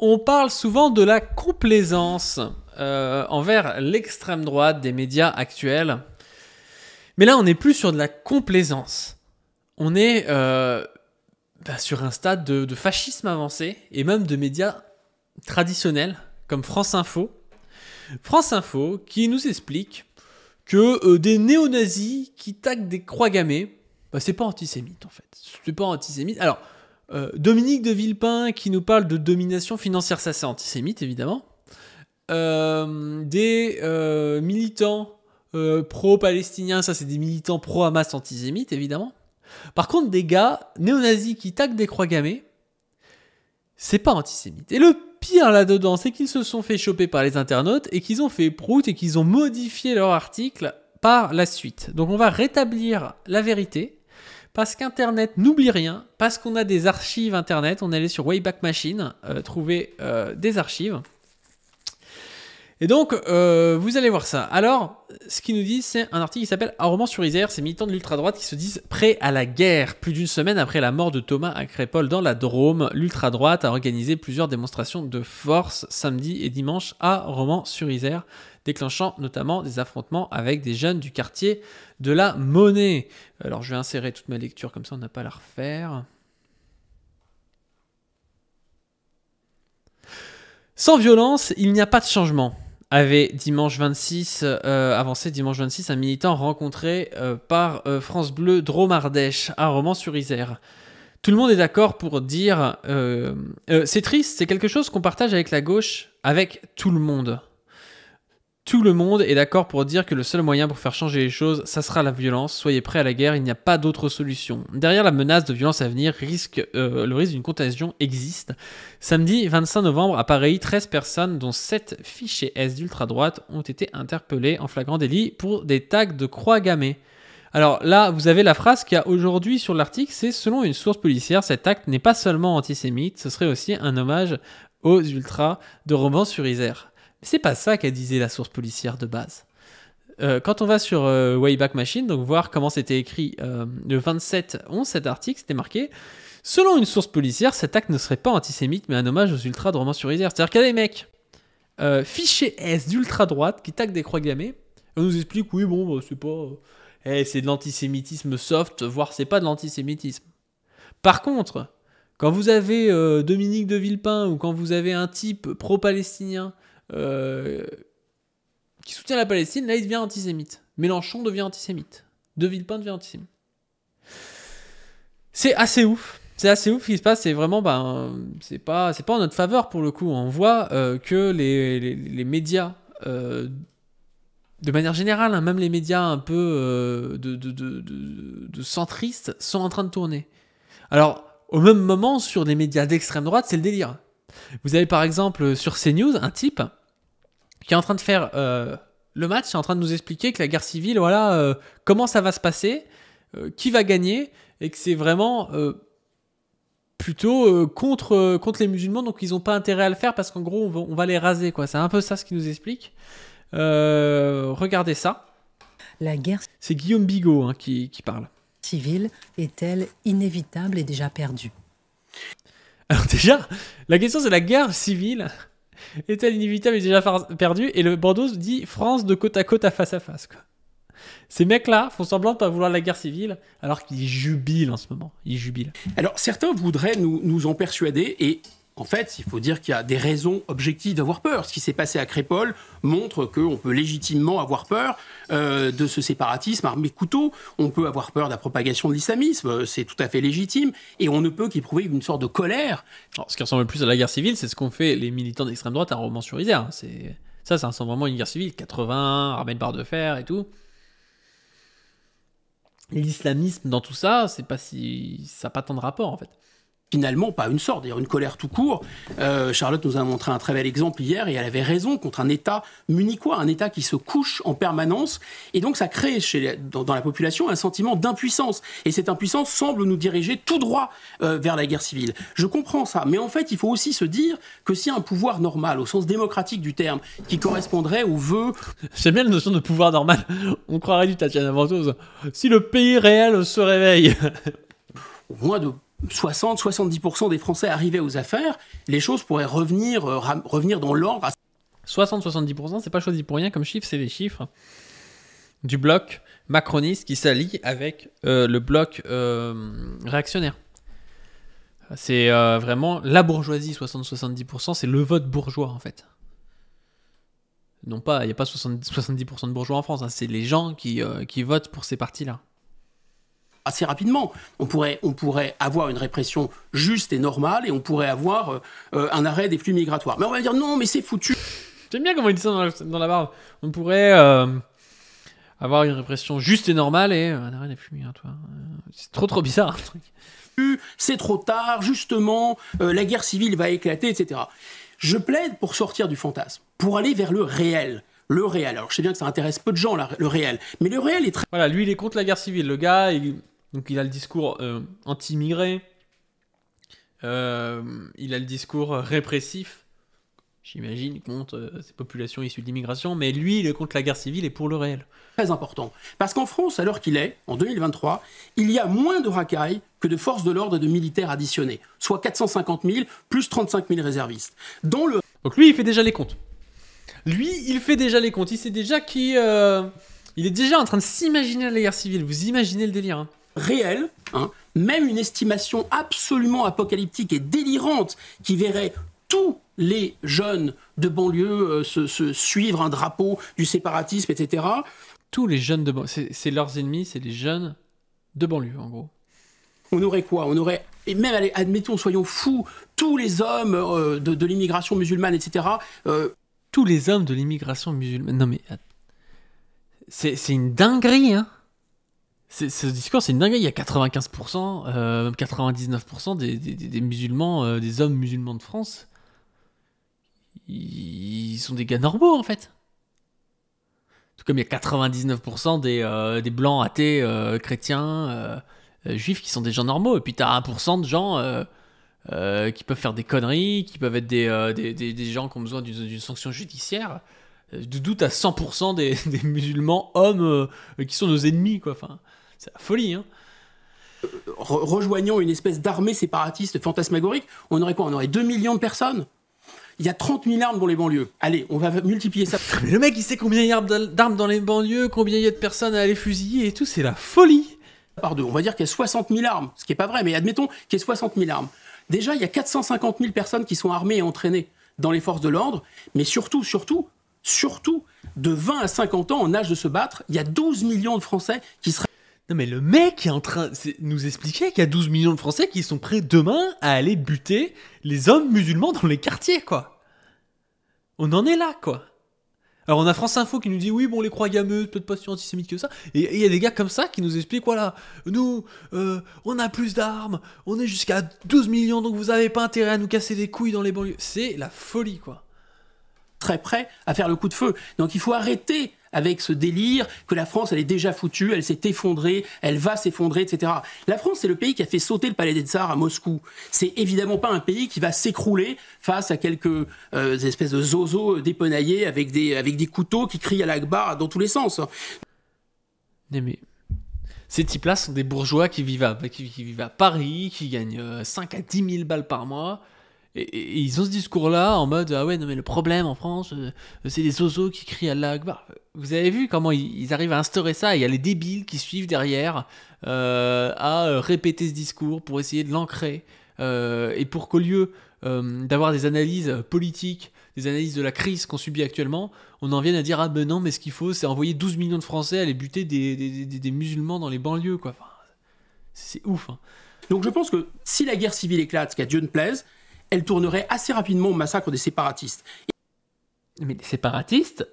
On parle souvent de la complaisance envers l'extrême droite des médias actuels. Mais là, on n'est plus sur de la complaisance. On est sur un stade de fascisme avancé et même de médias traditionnels comme France Info. France Info qui nous explique que des néo-nazis qui taguent des croix gammées, c'est pas antisémite en fait. C'est pas antisémite. Alors, Dominique de Villepin qui nous parle de domination financière, ça c'est antisémite évidemment. Des militants pro-palestiniens, ça c'est des militants pro-Hamas antisémites évidemment. Par contre, des gars néo-nazis qui taguent des croix gammées, c'est pas antisémite. Et le pire là-dedans, c'est qu'ils se sont fait choper par les internautes et qu'ils ont fait prout et qu'ils ont modifié leur article par la suite. Donc on va rétablir la vérité. Parce qu'Internet n'oublie rien, parce qu'on a des archives Internet, on est allé sur Wayback Machine, trouver des archives. Et donc, vous allez voir ça. Alors, ce qu'ils nous disent, c'est un article qui s'appelle « Un roman sur Isère ». Ces militants de l'ultra-droite qui se disent prêts à la guerre. Plus d'une semaine après la mort de Thomas à Crépol dans la Drôme, l'ultra-droite a organisé plusieurs démonstrations de force samedi et dimanche à Romans-sur-Isère, déclenchant notamment des affrontements avec des jeunes du quartier de la Monnaie. Alors, je vais insérer toute ma lecture, comme ça on n'a pas à la refaire. Sans violence, il n'y a pas de changement. Avait dimanche 26, avancé dimanche 26, un militant rencontré par France Bleu Drôme-Ardèche à Romans-sur-Isère. Tout le monde est d'accord pour dire c'est triste, c'est quelque chose qu'on partage avec la gauche, avec tout le monde. Tout le monde est d'accord pour dire que le seul moyen pour faire changer les choses, ça sera la violence. Soyez prêts à la guerre, il n'y a pas d'autre solution. Derrière la menace de violence à venir, le risque d'une contagion existe. Samedi 25 novembre, à Paris, 13 personnes, dont 7 fichés S d'ultra-droite, ont été interpellées en flagrant délit pour des tags de croix gammées. Alors là, vous avez la phrase qu'il y a aujourd'hui sur l'article, c'est « Selon une source policière, cet acte n'est pas seulement antisémite, ce serait aussi un hommage aux ultras de Romans-sur-Isère ». C'est pas ça qu'a disait la source policière de base. Quand on va sur Wayback Machine, donc voir comment c'était écrit le 27/11, cet article, c'était marqué « Selon une source policière, cet acte ne serait pas antisémite, mais un hommage aux ultras de Romans-sur-Isère ». C'est-à-dire qu'il y a des mecs fichés S d'ultra-droite qui taguent des croix gammées. On nous explique « Oui, bon, bah, c'est pas... c'est de l'antisémitisme soft, voire c'est pas de l'antisémitisme ». Par contre, quand vous avez Dominique de Villepin ou quand vous avez un type pro-palestinien qui soutient la Palestine, là il devient antisémite. Mélenchon devient antisémite. De Villepin devient antisémite. C'est assez ouf. C'est assez ouf ce qui se passe. C'est vraiment, c'est pas en notre faveur pour le coup. On voit que les médias, de manière générale, hein, même les médias un peu de centristes, sont en train de tourner. Alors, au même moment, sur les médias d'extrême droite, c'est le délire. Vous avez par exemple sur CNews un type qui est en train de faire le match, est en train de nous expliquer que la guerre civile, voilà, comment ça va se passer, qui va gagner, et que c'est vraiment plutôt contre les musulmans, donc ils n'ont pas intérêt à le faire parce qu'en gros on va les raser, quoi. C'est un peu ça ce qu'il nous explique. Regardez ça. La guerre C'est Guillaume Bigot hein, qui parle. Civile est-elle inévitable et déjà perdue? Alors déjà, la question c'est la guerre civile est-elle inévitable et déjà perdue? Et le bandeau dit France de côte à face, quoi. Ces mecs-là font semblant de pas vouloir la guerre civile alors qu'ils jubilent en ce moment. Ils jubilent. Alors certains voudraient nous en persuader et en fait, il faut dire qu'il y a des raisons objectives d'avoir peur. Ce qui s'est passé à Crépol montre qu'on peut légitimement avoir peur de ce séparatisme armé couteau. On peut avoir peur de la propagation de l'islamisme, c'est tout à fait légitime. Et on ne peut qu'éprouver une sorte de colère. Alors, ce qui ressemble le plus à la guerre civile, c'est ce qu'ont fait les militants d'extrême droite à Romans-sur-Isère. Ça ressemble vraiment à une guerre civile. 80, armée de barre de fer et tout. L'islamisme dans tout ça, ça n'a pas tant de rapport en fait. Finalement, pas une sorte, d'ailleurs une colère tout court. Charlotte nous a montré un très bel exemple hier et elle avait raison contre un État munichois, un État qui se couche en permanence. Et donc ça crée dans la population un sentiment d'impuissance. Et cette impuissance semble nous diriger tout droit vers la guerre civile. Je comprends ça, mais en fait, il faut aussi se dire que si un pouvoir normal, au sens démocratique du terme, qui correspondrait aux vœux... J'aime bien la notion de pouvoir normal. On croirait du Tatiana Ventose. Si le pays réel se réveille... Au moins de 60-70% des Français arrivaient aux affaires, les choses pourraient revenir dans l'ordre. 60-70%, c'est pas choisi pour rien comme chiffre, c'est les chiffres du bloc macroniste qui s'allie avec le bloc réactionnaire. C'est vraiment la bourgeoisie, 60-70%, c'est le vote bourgeois en fait. Non pas, il n'y a pas 70% de bourgeois en France, hein, c'est les gens qui votent pour ces partis-là. Assez rapidement, on pourrait avoir une répression juste et normale et on pourrait avoir un arrêt des flux migratoires. Mais on va dire non, mais c'est foutu. J'aime bien comment il dit ça dans la barbe. On pourrait avoir une répression juste et normale et un arrêt des flux migratoires. C'est trop bizarre. Un truc. C'est trop tard, justement, la guerre civile va éclater, etc. Je plaide pour sortir du fantasme, pour aller vers le réel. Le réel. Alors je sais bien que ça intéresse peu de gens, le réel. Mais le réel est très... Voilà, lui il est contre la guerre civile. Le gars, donc il a le discours anti-immigré. Il a le discours répressif. J'imagine contre ces populations issues de l'immigration. Mais lui, il est contre la guerre civile et pour le réel. Très important. Parce qu'en France, à l'heure qu'il est, en 2023, il y a moins de racailles que de forces de l'ordre et de militaires additionnés. Soit 450 000 plus 35 000 réservistes. Donc lui, il fait déjà les comptes. Lui, il fait déjà les comptes. Il sait déjà il est déjà en train de s'imaginer la guerre civile. Vous imaginez le délire, hein. Réel, hein, même une estimation absolument apocalyptique et délirante qui verrait tous les jeunes de banlieue se suivre un drapeau du séparatisme, etc. Tous les jeunes de banlieue, c'est leurs ennemis, c'est les jeunes de banlieue, en gros. On aurait quoi ? On aurait, et même, allez, admettons, soyons fous, tous les hommes de l'immigration musulmane, etc. Tous les hommes de l'immigration musulmane. Non mais, c'est une dinguerie, hein. Ce discours, c'est une dinguerie. Il y a 95%, 99% des musulmans, des hommes musulmans de France. Ils sont des gars normaux, en fait. Tout comme il y a 99% des blancs athées chrétiens, juifs qui sont des gens normaux. Et puis t'as 1% de gens qui peuvent faire des conneries, qui peuvent être des gens qui ont besoin d'une sanction judiciaire. D'où t'as 100% des musulmans hommes qui sont nos ennemis, quoi. Enfin, c'est la folie, hein. Rejoignant une espèce d'armée séparatiste fantasmagorique, on aurait quoi ? On aurait 2 millions de personnes. Il y a 30 000 armes dans les banlieues. Allez, on va multiplier ça. Mais le mec, il sait combien il y a d'armes dans les banlieues, combien il y a de personnes à aller fusiller et tout, c'est la folie. Par deux. On va dire qu'il y a 60 000 armes, ce qui n'est pas vrai, mais admettons qu'il y ait 60 000 armes. Déjà, il y a 450 000 personnes qui sont armées et entraînées dans les forces de l'ordre, mais surtout, de 20 à 50 ans en âge de se battre, il y a 12 millions de Français qui seraient... Non mais le mec est en train de nous expliquer qu'il y a 12 millions de Français qui sont prêts demain à aller buter les hommes musulmans dans les quartiers, quoi. On en est là, quoi. Alors on a France Info qui nous dit oui, bon, les croix gammeuses, peut-être pas si antisémites que ça. Et il y a des gars comme ça qui nous expliquent, voilà, nous, on a plus d'armes, on est jusqu'à 12 millions, donc vous avez pas intérêt à nous casser les couilles dans les banlieues. C'est la folie, quoi. Très prêts à faire le coup de feu. Donc il faut arrêter avec ce délire que la France, elle est déjà foutue, elle s'est effondrée, elle va s'effondrer, etc. La France, c'est le pays qui a fait sauter le palais des Tsars à Moscou. C'est évidemment pas un pays qui va s'écrouler face à quelques espèces de zozos dépenaillés avec des couteaux qui crient à l'Akbar dans tous les sens. Mais ces types-là sont des bourgeois qui vivent à Paris, qui gagnent 5 à 10 000 balles par mois. Et ils ont ce discours-là en mode ah ouais, non mais le problème en France, c'est les zozos qui crient Allah Akbar. Vous avez vu comment ils arrivent à instaurer ça? Il y a les débiles qui suivent derrière à répéter ce discours pour essayer de l'ancrer. Et pour qu'au lieu d'avoir des analyses politiques, des analyses de la crise qu'on subit actuellement, on en vienne à dire ah ben non, mais ce qu'il faut c'est envoyer 12 millions de Français aller buter des musulmans dans les banlieues, quoi. Enfin, c'est ouf, hein. Donc je pense que si la guerre civile éclate, ce qu'à Dieu ne plaise, elle tournerait assez rapidement au massacre des séparatistes. Mais les séparatistes,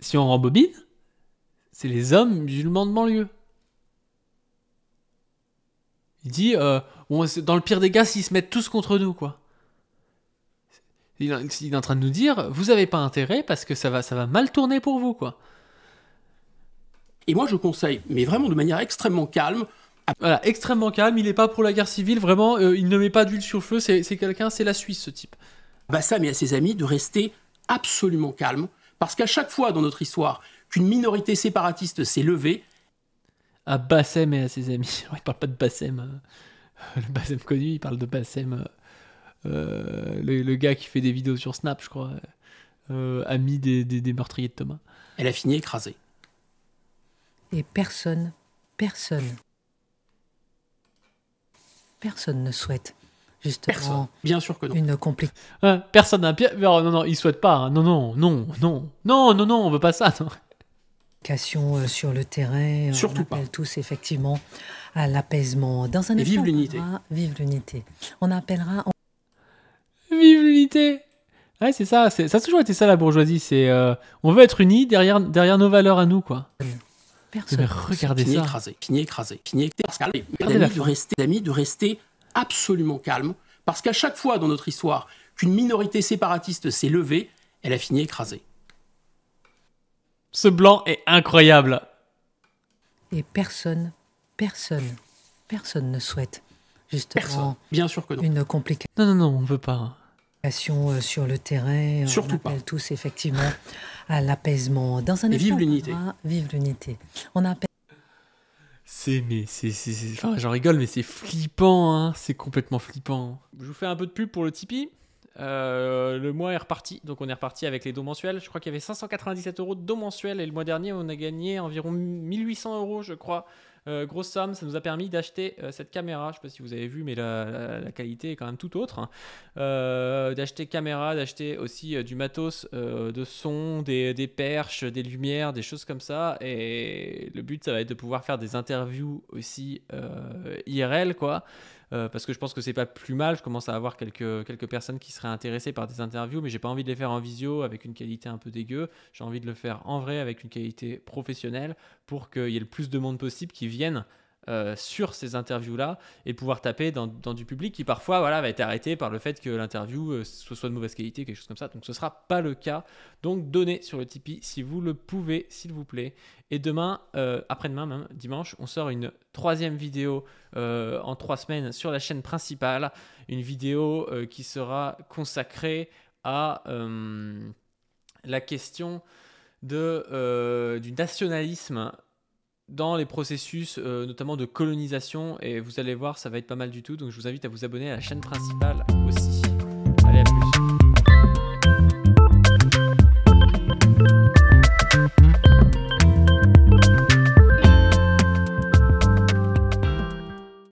si on rembobine, c'est les hommes musulmans de banlieue. Il dit, dans le pire des cas, s'ils se mettent tous contre nous, quoi. Il est en train de nous dire, vous avez pas intérêt parce que ça va mal tourner pour vous, quoi. Et moi, je conseille, mais vraiment de manière extrêmement calme. Voilà, extrêmement calme, il est pas pour la guerre civile, vraiment, il ne met pas d'huile sur le feu, c'est quelqu'un, c'est la Suisse, ce type. Bassam et à ses amis de rester absolument calme, parce qu'à chaque fois dans notre histoire qu'une minorité séparatiste s'est levée... À Bassem et à ses amis, alors, il parle pas de Bassem, Le Bassem connu, il parle de Bassem, le gars qui fait des vidéos sur Snap, je crois, ami des meurtriers de Thomas. Elle a fini écrasée. Et personne ne souhaite Personne. justement Bien sûr que non. une complication Hein, personne n'a bien. Non, il souhaite pas. Hein. Non, on veut pas ça. Non. sur le terrain. Surtout On appelle pas. tous effectivement à l'apaisement. Dans un Et instant, vive on l'unité. parlera- Vive l'unité. On appellera Vive l'unité. Ouais, c'est ça. Ça a toujours été ça la bourgeoisie. C'est on veut être unis derrière nos valeurs à nous, quoi. personne. Mais regardez Fini ça. écrasée. Fini écrasée. Fini écrasée. Parce qu'elle Regardez la d'amis de rester absolument calme. Parce qu'à chaque fois dans notre histoire qu'une minorité séparatiste s'est levée, elle a fini écrasée. Ce blanc est incroyable. Et personne ne souhaite justement Personne. Bien sûr que non. une complication Non, on veut pas. sur le terrain. Surtout On appelle tous effectivement à l'apaisement. Dans un Et instant, vive on l'unité. parlera- Vive l'unité. On appelle Enfin, j'en rigole, mais c'est flippant, hein. C'est complètement flippant. Je vous fais un peu de pub pour le Tipeee. Le mois est reparti, donc on est reparti avec les dons mensuels. Je crois qu'il y avait 597 € de dons mensuels et le mois dernier on a gagné environ 1800 €, je crois. Grosse somme, ça nous a permis d'acheter cette caméra. Je sais pas si vous avez vu, mais la qualité est quand même tout autre. Hein. D'acheter caméra, d'acheter aussi du matos de son, des perches, des lumières, des choses comme ça. Et le but, ça va être de pouvoir faire des interviews aussi IRL, quoi. Parce que je pense que c'est pas plus mal. Je commence à avoir quelques personnes qui seraient intéressées par des interviews, mais j'ai pas envie de les faire en visio avec une qualité un peu dégueu. J'ai envie de le faire en vrai avec une qualité professionnelle pour qu'il y ait le plus de monde possible qui viennent sur ces interviews-là et pouvoir taper dans du public qui parfois va être arrêté par le fait que l'interview soit de mauvaise qualité, quelque chose comme ça. Donc ce sera pas le cas. Donc donnez sur le Tipeee si vous le pouvez, s'il vous plaît. Et demain, après-demain même, dimanche, on sort une 3e vidéo en 3 semaines sur la chaîne principale. Une vidéo qui sera consacrée à la question du nationalisme dans les processus notamment de colonisation, et vous allez voir, ça va être pas mal du tout. Donc je vous invite à vous abonner à la chaîne principale aussi.